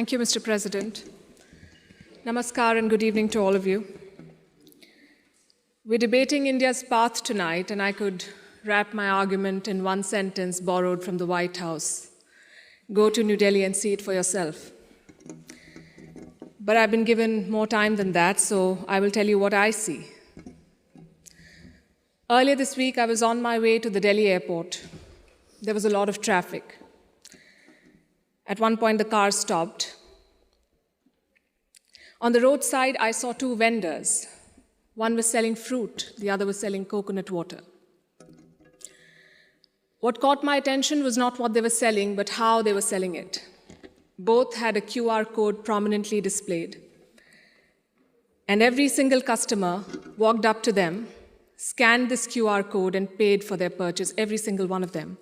Thank you, Mr. President. Namaskar and good evening to all of you. We're debating India's path tonight, and I could wrap my argument in one sentence borrowed from the White House. Go to New Delhi and see it for yourself. But I've been given more time than that, so I will tell you what I see. Earlier this week, I was on my way to the Delhi airport. There was a lot of traffic. At one point, the car stopped. On the roadside, I saw two vendors. One was selling fruit, the other was selling coconut water. What caught my attention was not what they were selling, but how they were selling it. Both had a QR code prominently displayed. And every single customer walked up to them, scanned this QR code, and paid for their purchase, every single one of them.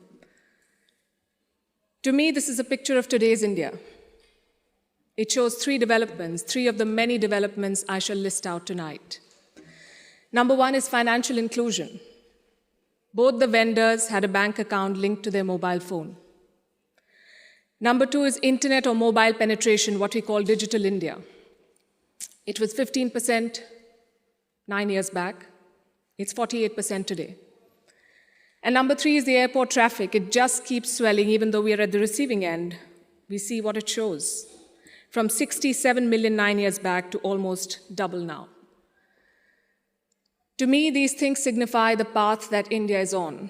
To me, this is a picture of today's India. It shows three developments, three of the many developments I shall list out tonight. Number one is financial inclusion. Both the vendors had a bank account linked to their mobile phone. Number two is internet or mobile penetration, what we call digital India. It was 15% 9 years back. It's 48% today. And number three is the airport traffic. It just keeps swelling, even though we are at the receiving end. We see what it shows. From 67 million 9 years back to almost double now. To me, these things signify the path that India is on.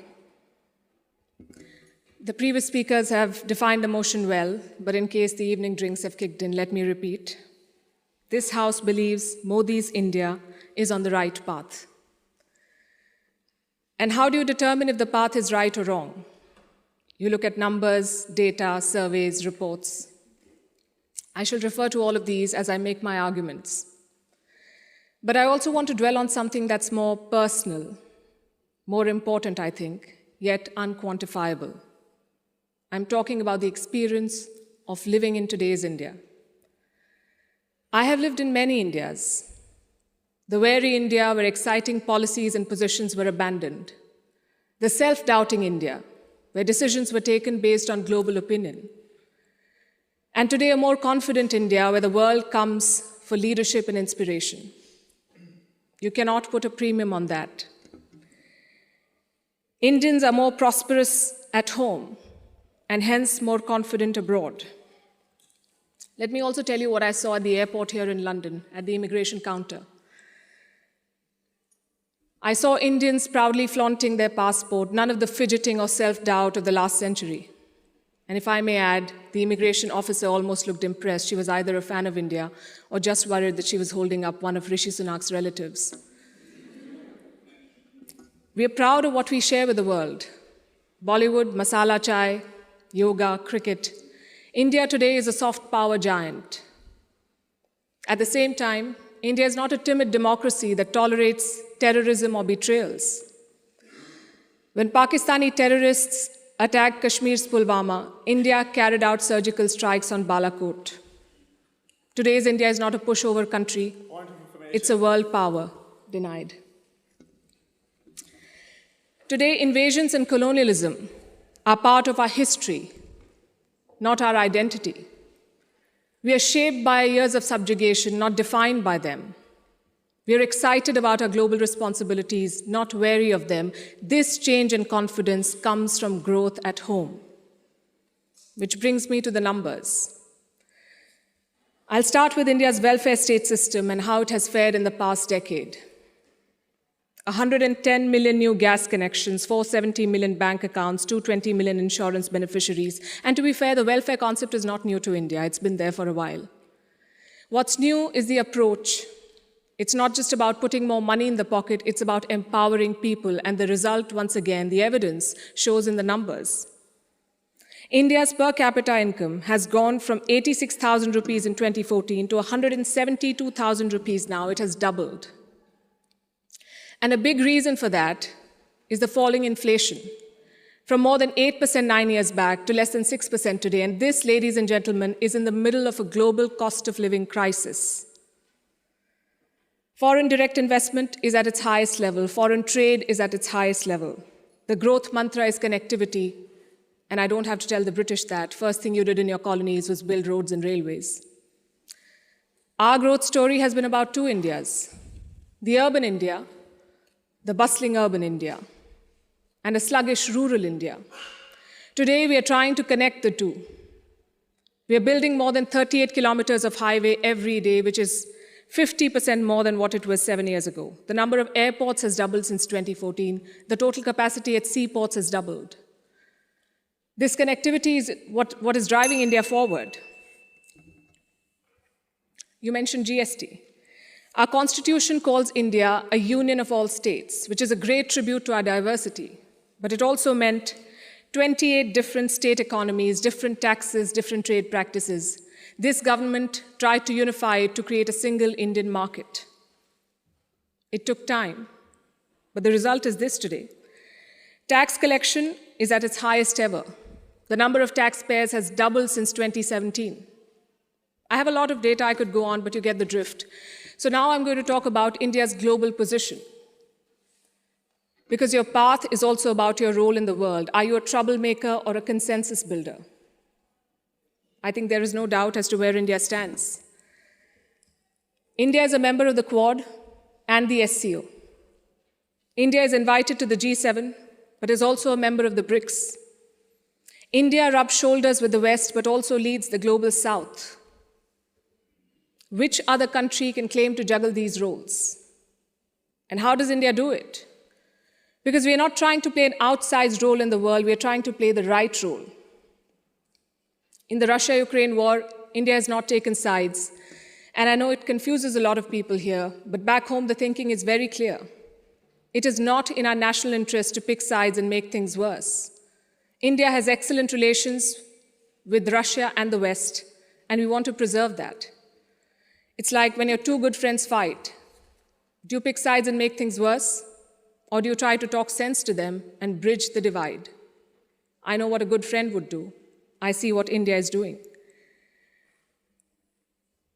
The previous speakers have defined the motion well, but in case the evening drinks have kicked in, let me repeat. This House believes Modi's India is on the right path. And how do you determine if the path is right or wrong? You look at numbers, data, surveys, reports. I shall refer to all of these as I make my arguments. But I also want to dwell on something that's more personal, more important, I think, yet unquantifiable. I'm talking about the experience of living in today's India. I have lived in many Indias. The wary India where exciting policies and positions were abandoned. The self-doubting India, where decisions were taken based on global opinion. And today, a more confident India where the world comes for leadership and inspiration. You cannot put a premium on that. Indians are more prosperous at home and hence more confident abroad. Let me also tell you what I saw at the airport here in London, at the immigration counter. I saw Indians proudly flaunting their passport, none of the fidgeting or self-doubt of the last century. And if I may add, the immigration officer almost looked impressed. She was either a fan of India or just worried that she was holding up one of Rishi Sunak's relatives. We are proud of what we share with the world. Bollywood, masala chai, yoga, cricket. India today is a soft power giant. At the same time, India is not a timid democracy that tolerates terrorism or betrayals. When Pakistani terrorists attacked Kashmir's Pulwama, India carried out surgical strikes on Balakot. Today's India is not a pushover country. It's a world power denied. Today, invasions and colonialism are part of our history, not our identity. We are shaped by years of subjugation, not defined by them. We are excited about our global responsibilities, not wary of them. This change in confidence comes from growth at home. Which brings me to the numbers. I'll start with India's welfare state system and how it has fared in the past decade. 110 million new gas connections, 470 million bank accounts, 220 million insurance beneficiaries. And to be fair, the welfare concept is not new to India. It's been there for a while. What's new is the approach. It's not just about putting more money in the pocket, it's about empowering people. And the result, once again, the evidence shows in the numbers. India's per capita income has gone from 86,000 rupees in 2014 to 172,000 rupees now. It has doubled. And a big reason for that is the falling inflation, from more than 8% 9 years back to less than 6% today. And this, ladies and gentlemen, is in the middle of a global cost of living crisis. Foreign direct investment is at its highest level. Foreign trade is at its highest level. The growth mantra is connectivity. And I don't have to tell the British that. First thing you did in your colonies was build roads and railways. Our growth story has been about two Indias: the urban India, the bustling urban India, and a sluggish rural India. Today, we are trying to connect the two. We are building more than 38 kilometers of highway every day, which is 50% more than what it was 7 years ago. The number of airports has doubled since 2014. The total capacity at seaports has doubled. This connectivity is what is driving India forward. You mentioned GST. Our constitution calls India a union of all states, which is a great tribute to our diversity. But it also meant 28 different state economies, different taxes, different trade practices. This government tried to unify it to create a single Indian market. It took time, but the result is this today. Tax collection is at its highest ever. The number of taxpayers has doubled since 2017. I have a lot of data I could go on, but you get the drift. So now I'm going to talk about India's global position. Because your path is also about your role in the world. Are you a troublemaker or a consensus builder? I think there is no doubt as to where India stands. India is a member of the Quad and the SCO. India is invited to the G7, but is also a member of the BRICS. India rubs shoulders with the West, but also leads the global South. Which other country can claim to juggle these roles? And how does India do it? Because we are not trying to play an outsized role in the world, we are trying to play the right role. In the Russia-Ukraine war, India has not taken sides. And I know it confuses a lot of people here, but back home the thinking is very clear. It is not in our national interest to pick sides and make things worse. India has excellent relations with Russia and the West, and we want to preserve that. It's like when your two good friends fight. Do you pick sides and make things worse? Or do you try to talk sense to them and bridge the divide? I know what a good friend would do. I see what India is doing.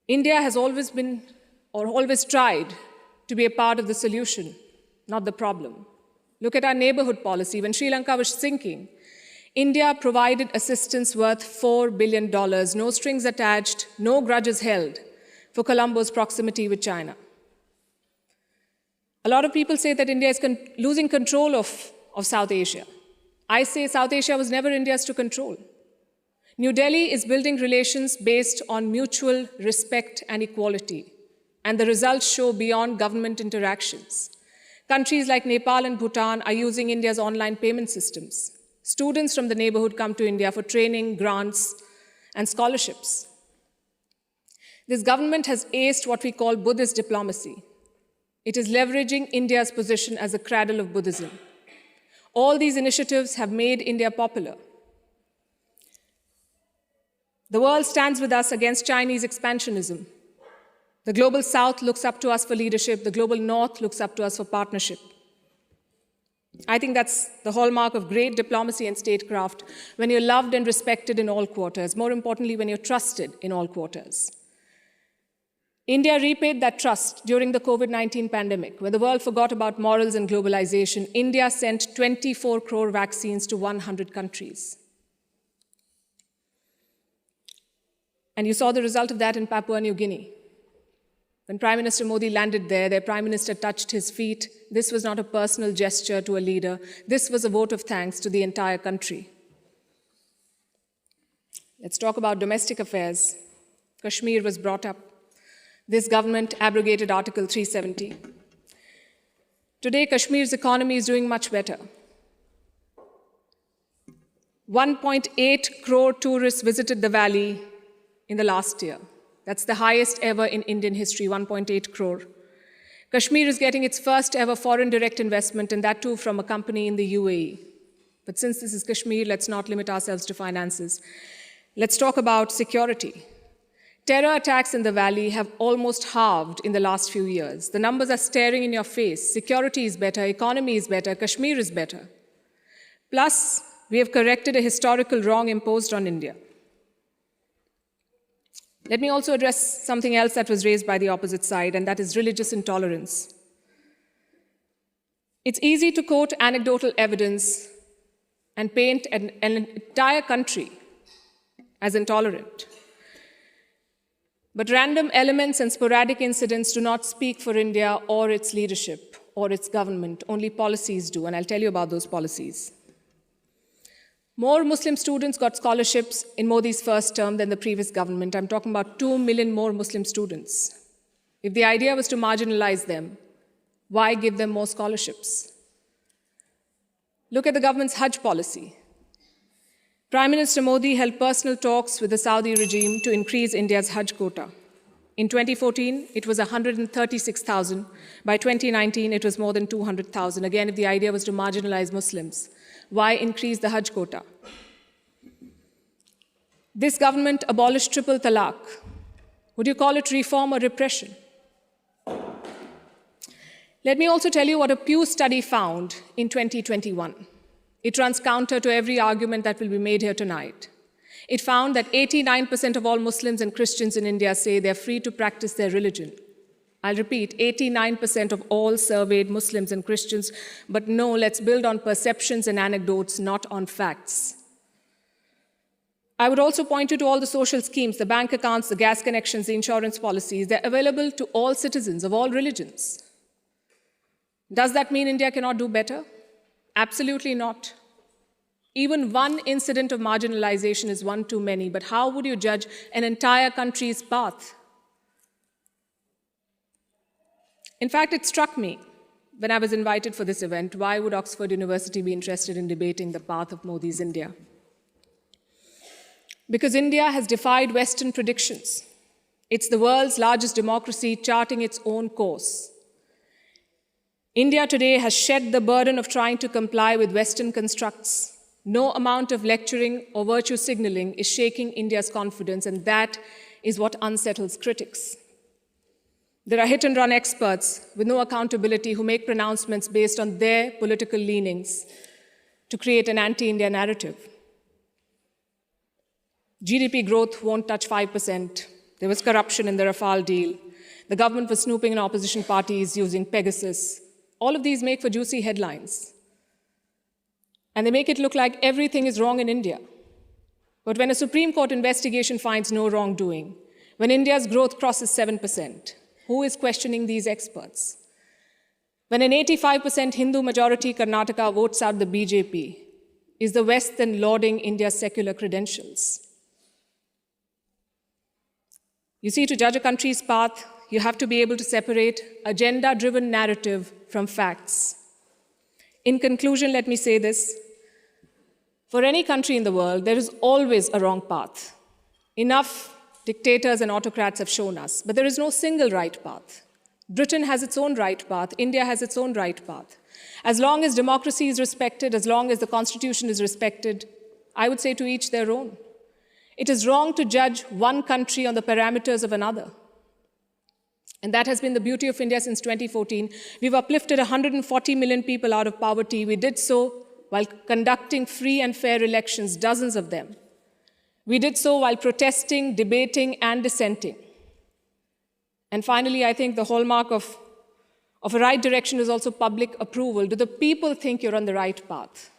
India has always been, or always tried, to be a part of the solution, not the problem. Look at our neighborhood policy. When Sri Lanka was sinking, India provided assistance worth $4 billion, no strings attached, no grudges held, for Colombo's proximity with China. A lot of people say that India is losing control of South Asia. I say South Asia was never India's to control. New Delhi is building relations based on mutual respect and equality, and the results show beyond government interactions. Countries like Nepal and Bhutan are using India's online payment systems. Students from the neighborhood come to India for training, grants, and scholarships. This government has aced what we call Buddhist diplomacy. It is leveraging India's position as a cradle of Buddhism. All these initiatives have made India popular. The world stands with us against Chinese expansionism. The global South looks up to us for leadership. The global North looks up to us for partnership. I think that's the hallmark of great diplomacy and statecraft, when you're loved and respected in all quarters. More importantly, when you're trusted in all quarters. India repaid that trust during the COVID-19 pandemic. When the world forgot about morals and globalization, India sent 24 crore vaccines to 100 countries. And you saw the result of that in Papua New Guinea. When Prime Minister Modi landed there, their Prime Minister touched his feet. This was not a personal gesture to a leader. This was a vote of thanks to the entire country. Let's talk about domestic affairs. Kashmir was brought up. This government abrogated Article 370. Today, Kashmir's economy is doing much better. 1.8 crore tourists visited the valley in the last year. That's the highest ever in Indian history, 1.8 crore. Kashmir is getting its first ever foreign direct investment, and that too from a company in the UAE. But since this is Kashmir, let's not limit ourselves to finances. Let's talk about security. Terror attacks in the valley have almost halved in the last few years. The numbers are staring in your face. Security is better, economy is better, Kashmir is better. Plus, we have corrected a historical wrong imposed on India. Let me also address something else that was raised by the opposite side, and that is religious intolerance. It's easy to quote anecdotal evidence and paint an entire country as intolerant. But random elements and sporadic incidents do not speak for India or its leadership or its government. Only policies do, and I'll tell you about those policies. More Muslim students got scholarships in Modi's first term than the previous government. I'm talking about 2 million more Muslim students. If the idea was to marginalize them, why give them more scholarships? Look at the government's Hajj policy. Prime Minister Modi held personal talks with the Saudi regime to increase India's Hajj quota. In 2014, it was 136,000. By 2019, it was more than 200,000. Again, if the idea was to marginalize Muslims, why increase the Hajj quota? This government abolished triple talaq. Would you call it reform or repression? Let me also tell you what a Pew study found in 2021. It runs counter to every argument that will be made here tonight. It found that 89% of all Muslims and Christians in India say they're free to practice their religion. I'll repeat, 89% of all surveyed Muslims and Christians, but no, let's build on perceptions and anecdotes, not on facts. I would also point you to all the social schemes, the bank accounts, the gas connections, the insurance policies. They're available to all citizens of all religions. Does that mean India cannot do better? Absolutely not. Even one incident of marginalization is one too many, but how would you judge an entire country's path? In fact, it struck me when I was invited for this event, why would Oxford University be interested in debating the path of Modi's India? Because India has defied Western predictions. It's the world's largest democracy charting its own course. India today has shed the burden of trying to comply with Western constructs. No amount of lecturing or virtue signaling is shaking India's confidence, and that is what unsettles critics. There are hit-and-run experts with no accountability who make pronouncements based on their political leanings to create an anti-India narrative. GDP growth won't touch 5%. There was corruption in the Rafale deal. The government was snooping in opposition parties using Pegasus. All of these make for juicy headlines. And they make it look like everything is wrong in India. But when a Supreme Court investigation finds no wrongdoing, when India's growth crosses 7%, who is questioning these experts? When an 85% Hindu-majority Karnataka votes out the BJP, is the West then lauding India's secular credentials? You see, to judge a country's path, you have to be able to separate agenda-driven narrative from facts. In conclusion, let me say this. For any country in the world, there is always a wrong path. Enough dictators and autocrats have shown us, but there is no single right path. Britain has its own right path. India has its own right path. As long as democracy is respected, as long as the Constitution is respected, I would say to each their own. It is wrong to judge one country on the parameters of another. And that has been the beauty of India since 2014. We've uplifted 140 million people out of poverty. We did so while conducting free and fair elections, dozens of them. We did so while protesting, debating, and dissenting. And finally, I think the hallmark of a right direction is also public approval. Do the people think you're on the right path?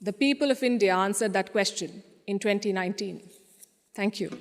The people of India answered that question in 2019. Thank you.